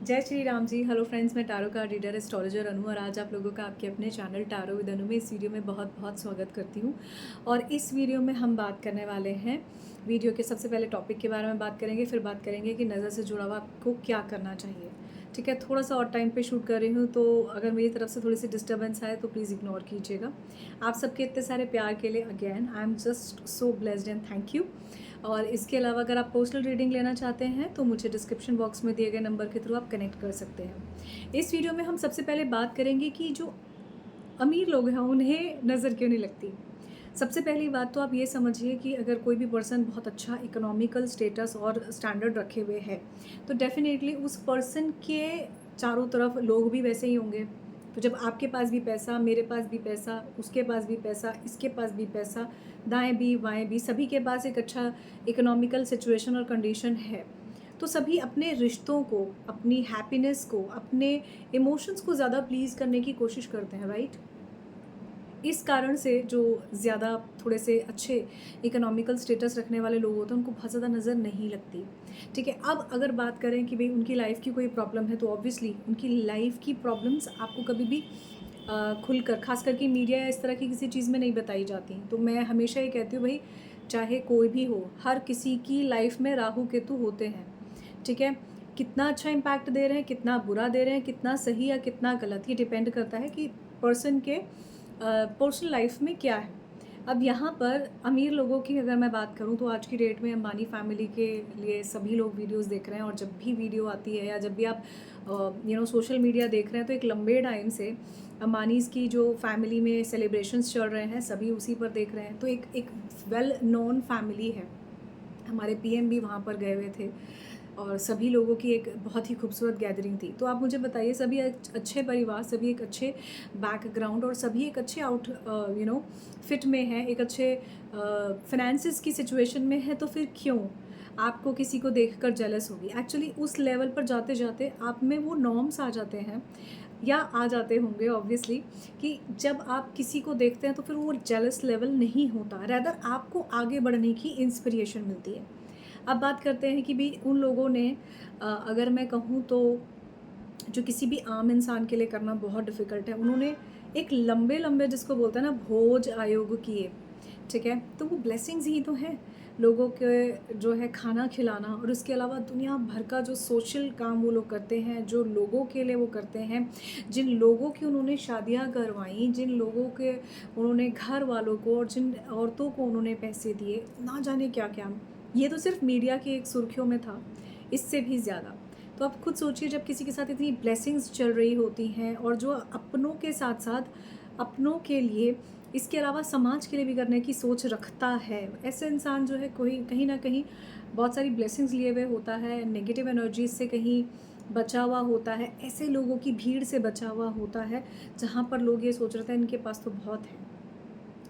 जय श्री राम जी। Hello friends, मैं tarot card reader astrologer अनु और आज आप लोगों का आपके अपने चैनल टारो विद अनु में इस वीडियो में बहुत बहुत स्वागत करती हूँ। और इस वीडियो में हम बात करने वाले हैं, वीडियो के सबसे पहले टॉपिक के बारे में बात करेंगे, फिर बात करेंगे कि नज़र से जुड़ा हुआ आपको क्या करना चाहिए। ठीक है, थोड़ा सा और टाइम पे शूट कर रही हूँ, तो अगर मेरी तरफ से थोड़ी सी डिस्टर्बेंस आए तो प्लीज़ इग्नोर कीजिएगा। आप सबके इतने सारे प्यार के लिए again I am just so blessed and thank you. और इसके अलावा अगर आप पर्सनल रीडिंग लेना चाहते हैं तो मुझे डिस्क्रिप्शन बॉक्स में दिए गए नंबर के थ्रू आप कनेक्ट कर सकते हैं। इस वीडियो में हम सबसे पहले बात करेंगे कि जो अमीर लोग हैं उन्हें नज़र क्यों नहीं लगती। सबसे पहली बात तो आप ये समझिए कि अगर कोई भी पर्सन बहुत अच्छा इकोनॉमिकल स्टेटस और स्टैंडर्ड रखे हुए है तो डेफिनेटली उस पर्सन के चारों तरफ लोग भी वैसे ही होंगे। तो जब आपके पास भी पैसा, मेरे पास भी पैसा, उसके पास भी पैसा, इसके पास भी पैसा, दाएं भी बाएं भी, सभी के पास एक अच्छा इकोनॉमिकल सिचुएशन और कंडीशन है, तो सभी अपने रिश्तों को, अपनी हैप्पीनेस को, अपने इमोशंस को ज़्यादा प्लीज़ करने की कोशिश करते हैं, राइट। इस कारण से जो ज़्यादा थोड़े से अच्छे इकोनॉमिकल स्टेटस रखने वाले लोग होते हैं उनको बहुत ज़्यादा नज़र नहीं लगती। ठीक है, अब अगर बात करें कि भाई उनकी लाइफ की कोई प्रॉब्लम है तो ऑब्वियसली उनकी लाइफ की प्रॉब्लम्स आपको कभी भी खुलकर, खास करके मीडिया या इस तरह की किसी चीज़ में नहीं बताई जाती। तो मैं हमेशा ये कहती हूँ, भाई चाहे कोई भी हो, हर किसी की लाइफ में राहु केतु होते हैं। ठीक है, कितना अच्छा इम्पैक्ट दे रहे हैं, कितना बुरा दे रहे हैं, कितना सही या कितना गलत, ये डिपेंड करता है कि पर्सन के पर्सनल लाइफ में क्या है। अब यहाँ पर अमीर लोगों की अगर मैं बात करूँ तो आज की डेट में अंबानी फैमिली के लिए सभी लोग वीडियोस देख रहे हैं, और जब भी वीडियो आती है या जब भी आप सोशल मीडिया देख रहे हैं तो एक लंबे टाइम से अंबानीज़ की जो फैमिली में सेलिब्रेशंस चल रहे हैं सभी उसी पर देख रहे हैं। तो एक एक वेल नोन फैमिली है, हमारे पीएम भी वहाँ पर गए हुए थे और सभी लोगों की एक बहुत ही खूबसूरत गैदरिंग थी। तो आप मुझे बताइए, सभी अच्छे परिवार, सभी एक अच्छे बैकग्राउंड और सभी एक अच्छे फिट में है, एक अच्छे फिनेंसिस की सिचुएशन में है, तो फिर क्यों आपको किसी को देखकर जेलस होगी। एक्चुअली उस लेवल पर जाते जाते आप में वो नॉर्म्स आ जाते हैं या आ जाते होंगे ऑब्वियसली, कि जब आप किसी को देखते हैं तो फिर वो जेलस लेवल नहीं होता, रैदर आपको आगे बढ़ने की इंस्पिरेशन मिलती है। अब बात करते हैं कि भाई उन लोगों ने अगर मैं कहूँ तो जो किसी भी आम इंसान के लिए करना बहुत डिफ़िकल्ट है, उन्होंने एक लंबे लंबे जिसको बोलते हैं ना भोज आयोग किए। ठीक है, तो वो ब्लेसिंग्स ही तो हैं लोगों के, जो है खाना खिलाना, और उसके अलावा दुनिया भर का जो सोशल काम वो लोग करते हैं, जो लोगों के लिए वो करते हैं, जिन लोगों की उन्होंने शादियां करवाई, जिन लोगों के उन्होंने घर वालों को और जिन औरतों को उन्होंने पैसे दिए, ना जाने क्या क्या। ये तो सिर्फ मीडिया की एक सुर्खियों में था, इससे भी ज़्यादा। तो आप खुद सोचिए, जब किसी के साथ इतनी ब्लेसिंग्स चल रही होती हैं और जो अपनों के साथ साथ अपनों के लिए, इसके अलावा समाज के लिए भी करने की सोच रखता है, ऐसे इंसान जो है कोई कहीं ना कहीं बहुत सारी ब्लेसिंग्स लिए हुए होता है, नेगेटिव एनर्जीज से कहीं बचा हुआ होता है, ऐसे लोगों की भीड़ से बचा हुआ होता है जहाँ पर लोग ये सोच रहे थे इनके पास तो बहुत है,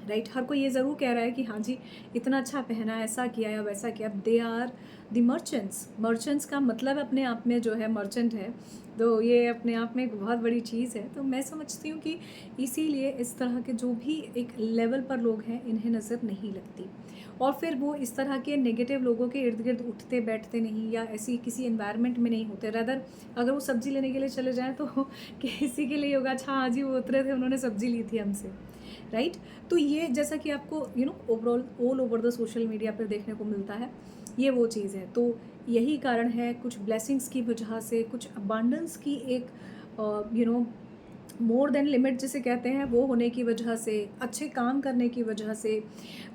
राइट। हर कोई ये ज़रूर कह रहा है कि हाँ जी इतना अच्छा पहना, ऐसा किया या वैसा किया। They are the merchants. Merchants का मतलब अपने आप में जो है मर्चेंट है, तो ये अपने आप में एक बहुत बड़ी चीज़ है। तो मैं समझती हूँ कि इसीलिए इस तरह के जो भी एक लेवल पर लोग हैं इन्हें नज़र नहीं लगती, और फिर वो इस तरह के नेगेटिव लोगों के इर्द गिर्द उठते बैठते नहीं या ऐसी किसी इन्वायरमेंट में नहीं होते। रदर अगर वो सब्ज़ी लेने के लिए चले जाएँ तो किसी के लिए होगा अच्छा हाँ जी वो उतरे थे, उन्होंने सब्ज़ी ली थी हमसे, राइट। तो ये जैसा कि आपको overall all over the social media पर देखने को मिलता है, ये वो चीज़ है। तो यही कारण है, कुछ ब्लेसिंग्स की वजह से, कुछ अबांडेंस की एक मोर देन लिमिट जिसे कहते हैं वो होने की वजह से, अच्छे काम करने की वजह से,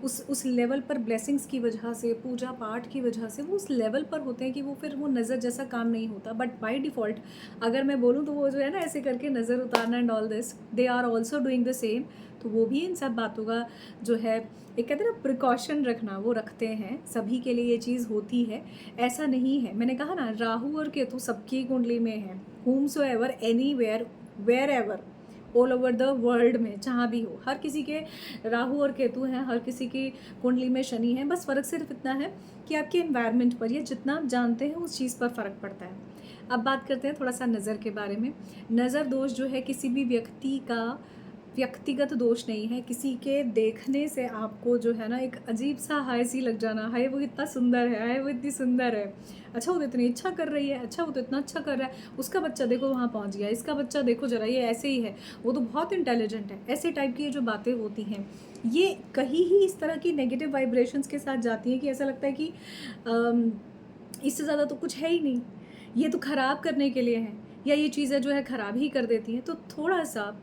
उस लेवल पर ब्लेसिंग्स की वजह से, पूजा पाठ की वजह से वो उस लेवल पर होते हैं कि वो फिर वो नज़र जैसा काम नहीं होता। बट बाय डिफ़ॉल्ट अगर मैं बोलूँ तो वो जो है ना ऐसे करके नज़र उतारना and all this, they are also doing the same. तो वो भी इन सब बातों का जो है एक कहते हैं ना प्रिकॉशन रखना, वो रखते हैं। सभी के लिए ये चीज़ होती है, ऐसा नहीं है। मैंने कहा ना राहु और केतु सबकी कुंडली में है, whom so ever anywhere wherever all over the world में, जहाँ भी हो, हर किसी के राहु और केतु हैं, हर किसी की कुंडली में शनि है। बस फ़र्क सिर्फ इतना है कि आपके एनवायरनमेंट पर, ये जितना आप जानते हैं उस चीज़ पर फ़र्क पड़ता है। अब बात करते हैं थोड़ा सा नज़र के बारे में। नज़र दोष जो है किसी भी व्यक्ति का व्यक्तिगत दोष नहीं है, किसी के देखने से आपको जो है ना एक अजीब सा हाय सी लग जाना, हाय वो इतना सुंदर है, हाय वो इतनी सुंदर है, अच्छा वो तो इतनी अच्छा कर रही है, अच्छा वो तो इतना अच्छा कर रहा है, उसका बच्चा देखो वहाँ पहुँच गया, इसका बच्चा देखो ज़रा ये ऐसे ही है, वो तो बहुत इंटेलिजेंट है, ऐसे टाइप की ये जो बातें होती हैं, ये कहीं ही इस तरह की नेगेटिव वाइब्रेशंस के साथ जाती हैं कि ऐसा लगता है कि इससे ज़्यादा तो कुछ है ही नहीं, ये तो ख़राब करने के लिए है, या ये चीज़ें जो है ख़राब ही कर देती हैं। तो थोड़ा-सा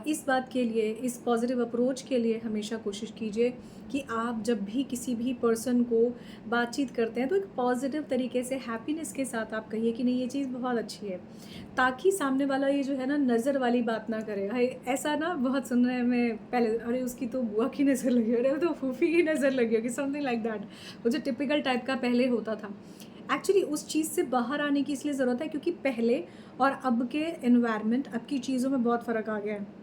इस बात के लिए, इस पॉज़िटिव अप्रोच के लिए हमेशा कोशिश कीजिए कि आप जब भी किसी भी पर्सन को बातचीत करते हैं तो एक पॉज़िटिव तरीके से हैप्पीनेस के साथ आप कहिए कि नहीं ये चीज़ बहुत अच्छी है, ताकि सामने वाला ये जो है ना नज़र वाली बात ना करे। हाय ऐसा ना बहुत सुनने में पहले, अरे उसकी तो बुआ की नज़र लगी, अरे वो तो फूफी की नज़र लगी होगी, समथिंग लाइक दैट। वो जो टिपिकल टाइप का पहले होता था, एक्चुअली उस चीज़ से बाहर आने की इसलिए ज़रूरत है क्योंकि पहले और अब के एनवायरनमेंट, अब की चीज़ों में बहुत फ़र्क आ गया है।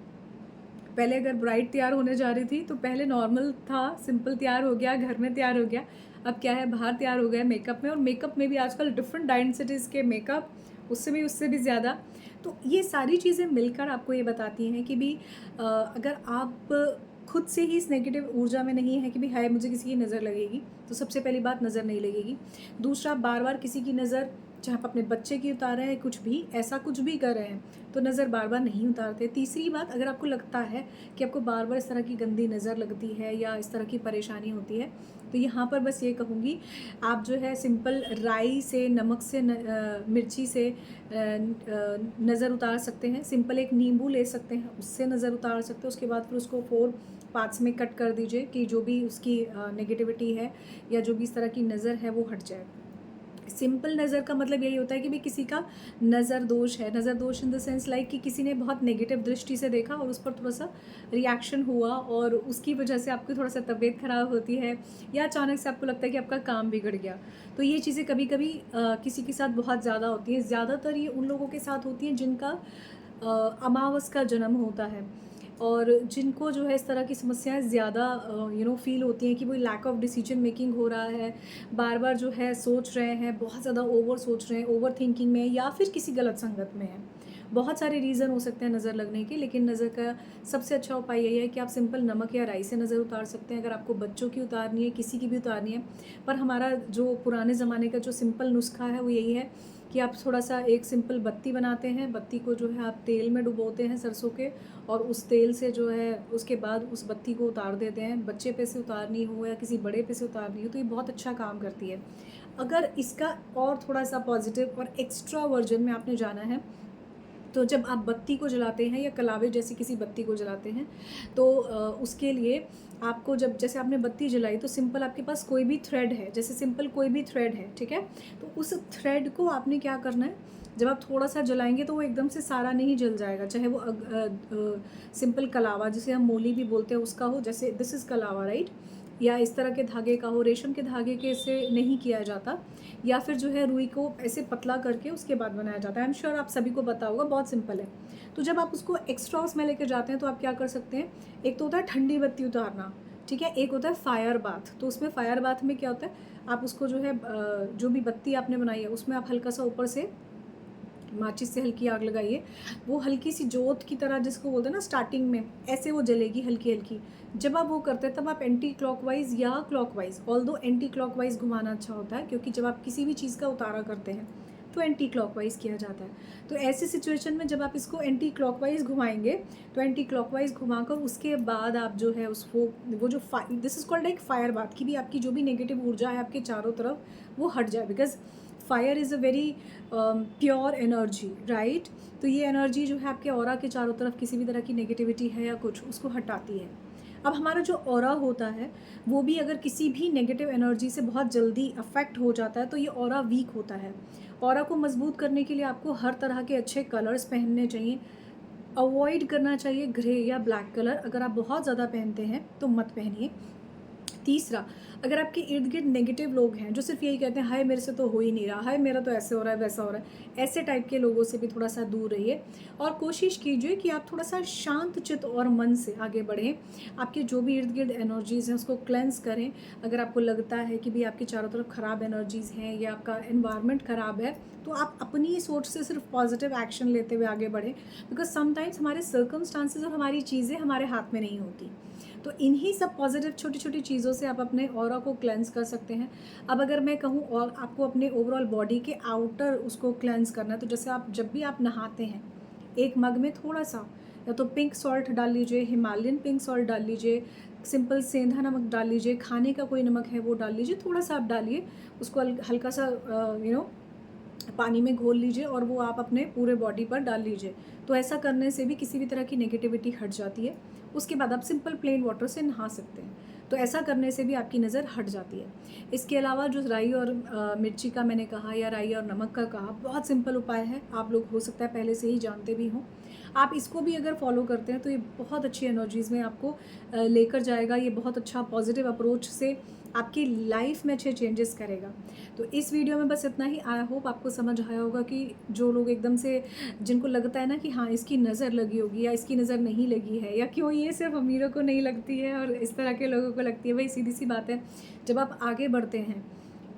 पहले अगर ब्राइड तैयार होने जा रही थी तो पहले नॉर्मल था, सिंपल तैयार हो गया, घर में तैयार हो गया। अब क्या है, बाहर तैयार हो गया मेकअप में, और मेकअप में भी आजकल डिफरेंट डाइंसिटीज़ के मेकअप, उससे भी ज़्यादा। तो ये सारी चीज़ें मिलकर आपको ये बताती हैं कि भी अगर आप खुद से ही इस नेगेटिव ऊर्जा में नहीं है कि भी हाय मुझे किसी की नज़र लगेगी, तो सबसे पहली बात नज़र नहीं लगेगी। दूसरा, बार बार किसी की नज़र, चाहे आप अपने बच्चे की उतार रहे हैं, कुछ भी ऐसा कुछ भी कर रहे हैं तो नज़र बार बार नहीं उतारते। तीसरी बात, अगर आपको लगता है कि आपको बार बार इस तरह की गंदी नज़र लगती है या इस तरह की परेशानी होती है, तो यहाँ पर बस ये कहूँगी, आप जो है सिंपल राई से, नमक से, मिर्ची से नज़र उतार सकते हैं। सिंपल एक नींबू ले सकते हैं, उससे नज़र उतार सकते हैं। उसके बाद फिर उसको 4 पार्ट्स में कट कर दीजिए कि जो भी उसकी नेगेटिविटी है या जो भी इस तरह की नज़र है वो हट जाए। सिंपल नज़र का मतलब यही होता है कि भाई किसी का नज़र दोष है, नज़र दोष इन द सेंस लाइक कि किसी ने बहुत नेगेटिव दृष्टि से देखा और उस पर थोड़ा सा रिएक्शन हुआ और उसकी वजह से आपकी थोड़ा सा तबीयत ख़राब होती है, या अचानक से आपको लगता है कि आपका काम बिगड़ गया। तो ये चीज़ें कभी कभी किसी के साथ बहुत ज़्यादा होती हैं। ज़्यादातर ये उन लोगों के साथ होती हैं जिनका अमावस का जन्म होता है, और जिनको जो है इस तरह की समस्याएं ज़्यादा फ़ील होती हैं कि वो लैक ऑफ डिसीजन मेकिंग हो रहा है, बार बार जो है सोच रहे हैं, बहुत ज़्यादा ओवर सोच रहे हैं, ओवर थिंकिंग में, या फिर किसी गलत संगत में है। बहुत सारे रीज़न हो सकते हैं नज़र लगने के, लेकिन नज़र का सबसे अच्छा उपाय यही है कि आप सिंपल नमक या राई से नज़र उतार सकते हैं। अगर आपको बच्चों की उतारनी है, किसी की भी उतारनी है, पर हमारा जो पुराने ज़माने का जो सिंपल नुस्खा है वो यही है कि आप थोड़ा सा एक सिंपल बत्ती बनाते हैं, बत्ती को जो है आप तेल में डुबोते हैं सरसों के, और उस तेल से जो है उसके बाद उस बत्ती को उतार देते हैं। बच्चे पे से उतारनी हो या किसी बड़े पे से उतारनी हो तो ये बहुत अच्छा काम करती है। अगर इसका और थोड़ा सा पॉजिटिव और एक्स्ट्रा वर्जन में आपने जाना है, तो जब आप बत्ती को जलाते हैं या कलावे जैसी किसी बत्ती को जलाते हैं, तो उसके लिए आपको, जब जैसे आपने बत्ती जलाई तो सिंपल आपके पास कोई भी थ्रेड है, जैसे सिंपल कोई भी थ्रेड है, ठीक है, तो उस थ्रेड को आपने क्या करना है, जब आप थोड़ा सा जलाएंगे तो वो एकदम से सारा नहीं जल जाएगा, चाहे वो सिंपल कलावा जिसे हम मोली भी बोलते हैं उसका हो, जैसे दिस इज़ कलावा राइट, या इस तरह के धागे का हो, रेशम के धागे के से नहीं किया जाता, या फिर जो है रुई को ऐसे पतला करके उसके बाद बनाया जाता है। आई एम श्योर आप सभी को पता होगा, बहुत सिंपल है। तो जब आप उसको एक्स्ट्रा उसमें लेकर जाते हैं तो आप क्या कर सकते हैं, एक तो होता है ठंडी बत्ती उतारना, ठीक है, एक होता है फायर बाथ। तो उसमें फायर बाथ में क्या होता है, आप उसको जो है जो भी बत्ती आपने बनाई है उसमें आप हल्का सा ऊपर से माचिस से हल्की आग लगाइए, वो हल्की सी जोत की तरह जिसको बोलते हैं ना स्टार्टिंग में, ऐसे वो जलेगी हल्की हल्की। जब आप वो करते हैं तब आप एंटी क्लॉकवाइज या क्लॉकवाइज, ऑल्दो एंटी क्लॉकवाइज घुमाना अच्छा होता है, क्योंकि जब आप किसी भी चीज़ का उतारा करते हैं तो एंटी क्लॉकवाइज किया जाता है। तो ऐसी सिचुएशन में जब आप इसको एंटी क्लॉकवाइज घुमाएंगे, तो एंटी क्लॉकवाइज घुमाकर उसके बाद आप जो है उसको, वो जो this is called like fire bath, की भी आपकी जो भी नेगेटिव ऊर्जा है आपके चारों तरफ वो हट जाए, because fire is a very pure energy right. तो ये एनर्जी जो है आपके ऑरा के चारों तरफ किसी भी तरह की नेगेटिविटी है या कुछ, उसको हटाती है। अब हमारा जो ऑरा होता है वो भी अगर किसी भी नेगेटिव एनर्जी से बहुत जल्दी अफेक्ट हो जाता है तो ये ऑरा वीक होता है। ऑरा को मजबूत करने के लिए आपको हर तरह के अच्छे कलर्स पहनने चाहिए, अवॉइड करना चाहिए ग्रे या ब्लैक कलर। अगर आप बहुत ज़्यादा पहनते हैं तो मत पहनिए। तीसरा, अगर आपके इर्द गिर्द नेगेटिव लोग हैं जो सिर्फ यही कहते हैं हाय मेरे से तो हो ही नहीं रहा, हाय मेरा तो ऐसे हो रहा है वैसा हो रहा है, ऐसे टाइप के लोगों से भी थोड़ा सा दूर रहिए और कोशिश कीजिए कि आप थोड़ा सा शांत चित्त और मन से आगे बढ़ें। आपके जो भी इर्द गिर्द एनर्जीज़ हैं उसको क्लेंस करें। अगर आपको लगता है कि भाई आपके चारों तरफ ख़राब एनर्जीज़ हैं या आपका एनवायरनमेंट ख़राब है, तो आप अपनी सोच से सिर्फ पॉजिटिव एक्शन लेते हुए आगे बढ़ें, बिकॉज समटाइम्स हमारे सर्कमस्टांसेस और हमारी चीज़ें हमारे हाथ में नहीं होती। तो इन्हीं सब पॉजिटिव छोटी छोटी चीज़ों से आप अपने ऑरा को क्लेंस कर सकते हैं। अब अगर मैं कहूँ और आपको अपने ओवरऑल बॉडी के आउटर उसको क्लेंस करना है, तो जैसे आप जब भी आप नहाते हैं, एक मग में थोड़ा सा या तो पिंक सॉल्ट डाल लीजिए, हिमालयन पिंक सॉल्ट डाल लीजिए, सिंपल सेंधा नमक डाल लीजिए, खाने का कोई नमक है वो डाल लीजिए, थोड़ा सा आप डालिए, उसको हल्का सा पानी में घोल लीजिए और वो आप अपने पूरे बॉडी पर डाल लीजिए। तो ऐसा करने से भी किसी भी तरह की नेगेटिविटी हट जाती है। उसके बाद आप सिंपल प्लेन वाटर से नहा सकते हैं, तो ऐसा करने से भी आपकी नज़र हट जाती है। इसके अलावा जो राई और मिर्ची का मैंने कहा या राई और नमक का कहा, बहुत सिंपल उपाय है, आप लोग हो सकता है पहले से ही जानते भी हों। आप इसको भी अगर फॉलो करते हैं तो ये बहुत अच्छी एनर्जीज़ में आपको लेकर जाएगा। ये बहुत अच्छा पॉजिटिव अप्रोच से आपकी लाइफ में अच्छे चेंजेस करेगा। तो इस वीडियो में बस इतना ही। आई होप आपको समझ आया होगा कि जो लोग एकदम से जिनको लगता है ना कि हाँ इसकी नज़र लगी होगी या इसकी नज़र नहीं लगी है, या क्यों ये सिर्फ अमीरों को नहीं लगती है और इस तरह के लोगों को लगती है, भाई सीधी सी बात है, जब आप आगे बढ़ते हैं,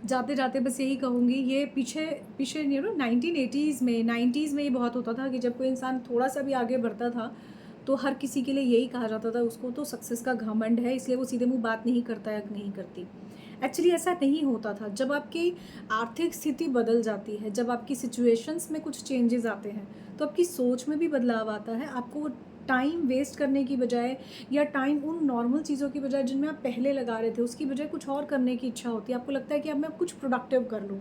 जाते जाते बस यही कहूँगी, ये पीछे पीछे 1980s में 90s में ये बहुत होता था कि जब कोई इंसान थोड़ा सा भी आगे बढ़ता था तो हर किसी के लिए यही कहा जाता था उसको तो सक्सेस का घमंड है, इसलिए वो सीधे मुंह बात नहीं करता या नहीं करती। एक्चुअली ऐसा नहीं होता था। जब आपकी आर्थिक स्थिति बदल जाती है, जब आपकी सिचुएशंस में कुछ चेंजेस आते हैं, तो आपकी सोच में भी बदलाव आता है। आपको टाइम वेस्ट करने की बजाय या टाइम उन नॉर्मल चीज़ों की बजाय जिनमें आप पहले लगा रहे थे उसकी बजाय कुछ और करने की इच्छा होती है। आपको लगता है कि अब मैं कुछ प्रोडक्टिव कर लूँ।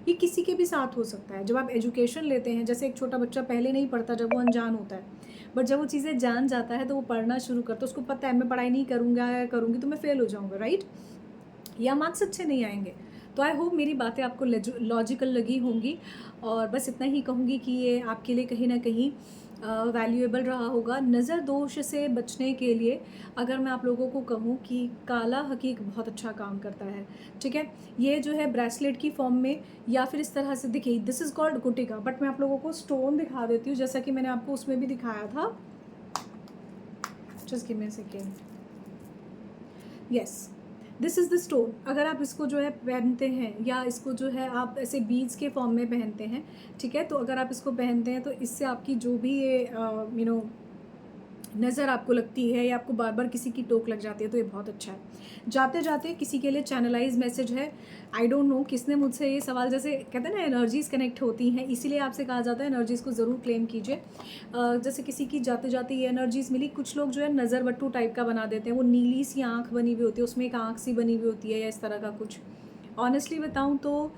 ये किसी के भी साथ हो सकता है। जब आप एजुकेशन लेते हैं, जैसे एक छोटा बच्चा पहले नहीं पढ़ता जब वो अनजान होता है, बट जब वो चीज़ें जान जाता है तो वो पढ़ना शुरू करता है। उसको पता है मैं पढ़ाई नहीं करूँगा या करूँगी तो मैं फ़ेल हो जाऊँगा, राइट, या मार्क्स अच्छे नहीं आएंगे। तो आई होप मेरी बातें आपको लॉजिकल लगी होंगी और बस इतना ही कहूँगी कि ये आपके लिए कहीं ना कहीं वैल्यूएबल रहा होगा। नज़र दोष से बचने के लिए अगर मैं आप लोगों को कहूँ कि काला हकीक बहुत अच्छा काम करता है, ठीक है। ये जो है ब्रेसलेट की फॉर्म में या फिर इस तरह से, देखिए दिस इज़ कॉल्ड गुटिका, बट मैं आप लोगों को स्टोन दिखा देती हूँ जैसा कि मैंने आपको उसमें भी दिखाया था। Just give me a second. Yes, this is the stone. अगर आप इसको जो है पहनते हैं या इसको जो है आप ऐसे बीड्स के फॉर्म में पहनते हैं, ठीक है, तो अगर आप इसको पहनते हैं तो इससे आपकी जो भी ये नज़र आपको लगती है या आपको बार बार किसी की टोक लग जाती है, तो ये बहुत अच्छा है। जाते जाते किसी के लिए चैनलाइज मैसेज है। आई डोंट नो किसने मुझसे ये सवाल, जैसे कहते हैं ना एनर्जीज़ कनेक्ट होती हैं, इसीलिए आपसे कहा जाता है एनर्जीज़ को ज़रूर क्लेम कीजिए। जैसे किसी की जाते जाते ये एनर्जीज़ मिली, कुछ लोग जो है नज़र बट्टू टाइप का बना देते हैं, वो नीली सी आँख बनी हुई होती है, उसमें एक आँख सी बनी हुई होती है या इस तरह का कुछ। ऑनेस्टली बताऊँ तो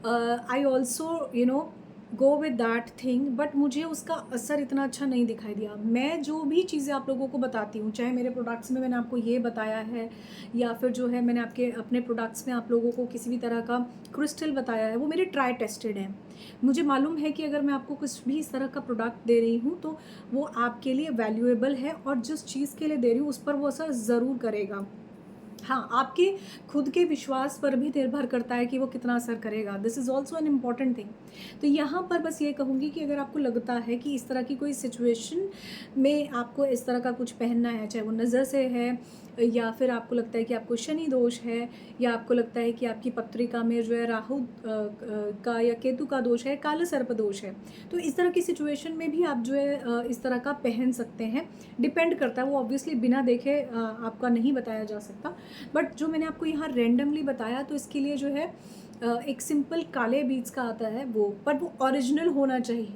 I also go with that thing, but मुझे उसका असर इतना अच्छा नहीं दिखाई दिया। मैं जो भी चीज़ें आप लोगों को बताती हूँ, चाहे मेरे प्रोडक्ट्स में मैंने आपको ये बताया है या फिर जो है मैंने अपने प्रोडक्ट्स में आप लोगों को किसी भी तरह का क्रिस्टल बताया है, वो मेरे ट्राई टेस्टेड हैं। मुझे मालूम है कि अगर मैं आपको कुछ भी इस तरह का प्रोडक्ट दे रही हूँ तो वो आपके लिए वैल्यूएबल है और जिस चीज़ के लिए दे रही हूँ उस पर वो असर ज़रूर करेगा। हाँ, आपके खुद के विश्वास पर भी निर्भर करता है कि वो कितना असर करेगा। This is also an important thing. तो यहाँ पर बस ये कहूँगी कि अगर आपको लगता है कि इस तरह की कोई सिचुएशन में आपको इस तरह का कुछ पहनना है, चाहे वो नज़र से है या फिर आपको लगता है कि आपको शनि दोष है या आपको लगता है कि आपकी पत्रिका में जो है राहु का या केतु का दोष है, काला सर्प दोष है, तो इस तरह की सिचुएशन में भी आप जो है इस तरह का पहन सकते हैं। डिपेंड करता है, वो ऑब्वियसली बिना देखे आपका नहीं बताया जा सकता। बट जो मैंने आपको यहाँ रेंडमली बताया तो इसके लिए जो है एक सिंपल काले बीज का आता है वो, बट वो ओरिजिनल होना चाहिए।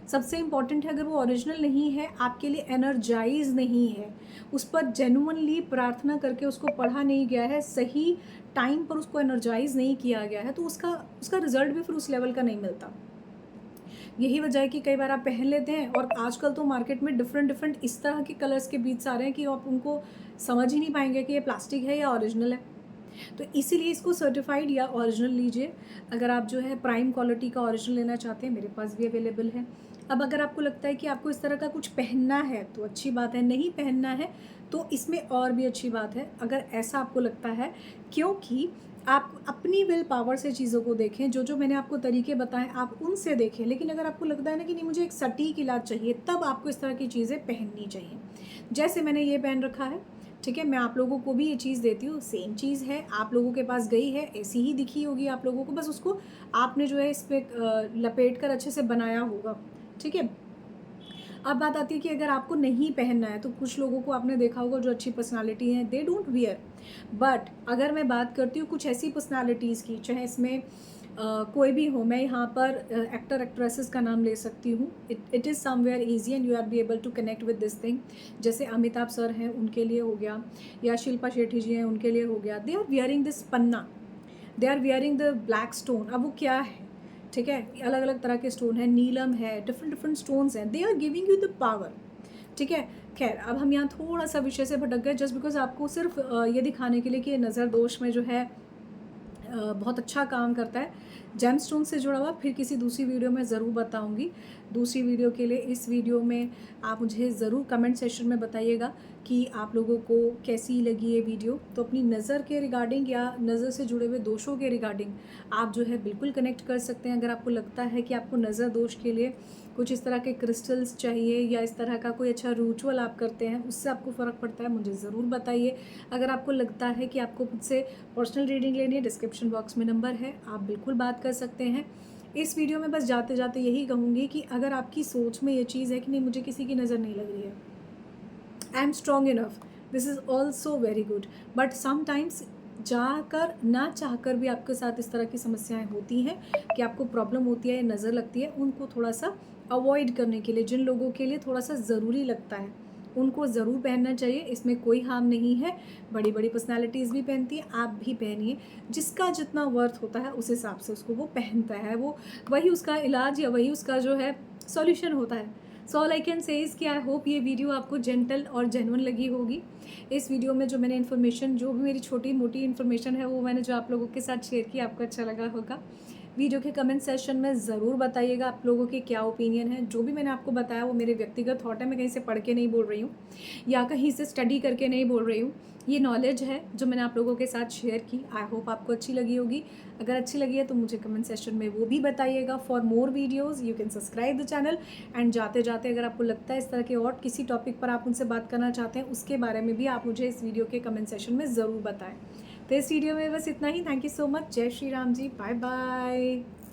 सबसे इम्पॉर्टेंट है, अगर वो ओरिजिनल नहीं है, आपके लिए एनर्जाइज नहीं है, उस पर जेन्युइनली प्रार्थना करके उसको पढ़ा नहीं गया है, सही टाइम पर उसको एनर्जाइज नहीं किया गया है, तो उसका रिजल्ट भी फिर उस लेवल का नहीं मिलता। यही वजह है कि कई बार आप पहन लेते हैं और आजकल तो मार्केट में डिफरेंट इस तरह के कलर्स के बीट्स आ रहे हैं कि आप उनको समझ ही नहीं पाएंगे कि ये प्लास्टिक है या ओरिजिनल है। तो इसीलिए इसको सर्टिफाइड या ओरिजिनल लीजिए। अगर आप जो है प्राइम क्वालिटी का ओरिजिनल लेना चाहते हैं, मेरे पास भी अवेलेबल है। अब अगर आपको लगता है कि आपको इस तरह का कुछ पहनना है तो अच्छी बात है, नहीं पहनना है तो इसमें और भी अच्छी बात है अगर ऐसा आपको लगता है, क्योंकि आप अपनी विल पावर से चीज़ों को देखें। जो जो मैंने आपको तरीके बताएं आप उनसे देखें, लेकिन अगर आपको लगता है ना कि नहीं मुझे एक सटीक इलाज चाहिए, तब आपको इस तरह की चीज़ें पहननी चाहिए। जैसे मैंने ये पहन रखा है, ठीक है, मैं आप लोगों को भी ये चीज़ देती हूँ, सेम चीज़ है, आप लोगों के पास गई है, ऐसी ही दिखी होगी आप लोगों को, बस उसको आपने जो है इस पर लपेट कर अच्छे से बनाया होगा, ठीक है। अब बात आती है कि अगर आपको नहीं पहनना है, तो कुछ लोगों को आपने देखा होगा जो अच्छी पर्सनालिटी है, दे डोंट वियर। बट अगर मैं बात करती हूँ कुछ ऐसी पर्सनालिटीज़ की, चाहे इसमें कोई भी हो, मैं यहाँ पर एक्टर एक्ट्रेसेस का नाम ले सकती हूँ। It is somewhere easy and you are be able to connect with this thing. जैसे अमिताभ सर हैं, उनके लिए हो गया, या शिल्पा शेट्टी जी हैं, उनके लिए हो गया। दे आर वियरिंग दिस पन्ना, they are wearing the black stone. अब वो क्या है, ठीक है, अलग अलग तरह के स्टोन है, नीलम है, डिफरेंट डिफरेंट स्टोन्स हैं, they are giving you the power, ठीक है। खैर, अब हम यहाँ थोड़ा सा विषय से भटक गए, जस्ट बिकॉज आपको सिर्फ ये दिखाने के लिए कि ये नज़र दोष में जो है बहुत अच्छा काम करता है। जेम स्टोन से जुड़ा हुआ फिर किसी दूसरी वीडियो में ज़रूर बताऊंगी। दूसरी वीडियो के लिए इस वीडियो में आप मुझे ज़रूर कमेंट सेक्शन में बताइएगा कि आप लोगों को कैसी लगी ये वीडियो। तो अपनी नज़र के रिगार्डिंग या नज़र से जुड़े हुए दोषों के रिगार्डिंग आप जो है बिल्कुल कनेक्ट कर सकते हैं। अगर आपको लगता है कि आपको नज़र दोष के लिए कुछ इस तरह के क्रिस्टल्स चाहिए, या इस तरह का कोई अच्छा रिचुअल आप करते हैं, उससे आपको फ़र्क पड़ता है, मुझे ज़रूर बताइए। अगर आपको लगता है कि आपको मुझसे पर्सनल रीडिंग लेनी है, डिस्क्रिप्शन बॉक्स में नंबर है, आप बिल्कुल बात कर सकते हैं। इस वीडियो में बस जाते जाते यही कहूँगी कि अगर आपकी सोच में ये चीज़ है कि नहीं मुझे किसी की नज़र नहीं लग रही है, I am strong enough, this is also very good. But sometimes जाकर ना चाहकर भी आपके साथ इस तरह की समस्याएं होती हैं कि आपको प्रॉब्लम होती है या नज़र लगती है, उनको थोड़ा सा अवॉइड करने के लिए, जिन लोगों के लिए थोड़ा सा ज़रूरी लगता है, उनको ज़रूर पहनना चाहिए। इसमें कोई हार्म नहीं है। बड़ी बड़ी पर्सनालिटीज़ भी पहनती है, आप भी पहनिए। जिसका जितना वर्थ होता है उस हिसाब से उसको वो पहनता है, वो वही उसका इलाज या वही उसका जो है सॉल्यूशन होता है। So all I can say is कि आई होप ये वीडियो आपको जेंटल और जेन्युइन लगी होगी। इस वीडियो में जो मैंने इन्फॉर्मेशन, जो भी मेरी छोटी मोटी इन्फॉर्मेशन है, वो मैंने जो आप लोगों के साथ शेयर की, आपको अच्छा लगा होगा। वीडियो के कमेंट सेक्शन में ज़रूर बताइएगा आप लोगों के क्या ओपिनियन है। जो भी मैंने आपको बताया वो मेरे व्यक्तिगत थॉट है, मैं कहीं से पढ़ के नहीं बोल रही हूँ या कहीं से स्टडी करके नहीं बोल रही हूँ। ये नॉलेज है जो मैंने आप लोगों के साथ शेयर की। आई होप आपको अच्छी लगी होगी। अगर अच्छी लगी है तो मुझे कमेंट सेक्शन में वो भी बताइएगा। For more videos you can subscribe the channel. And जाते जाते अगर आपको लगता है इस तरह के और किसी टॉपिक पर आप उनसे बात करना चाहते हैं, उसके बारे में भी आप मुझे इस वीडियो के कमेंट सेक्शन में ज़रूर बताएं। तो इस वीडियो में बस इतना ही। Thank you so much. जय श्री राम जी। Bye bye.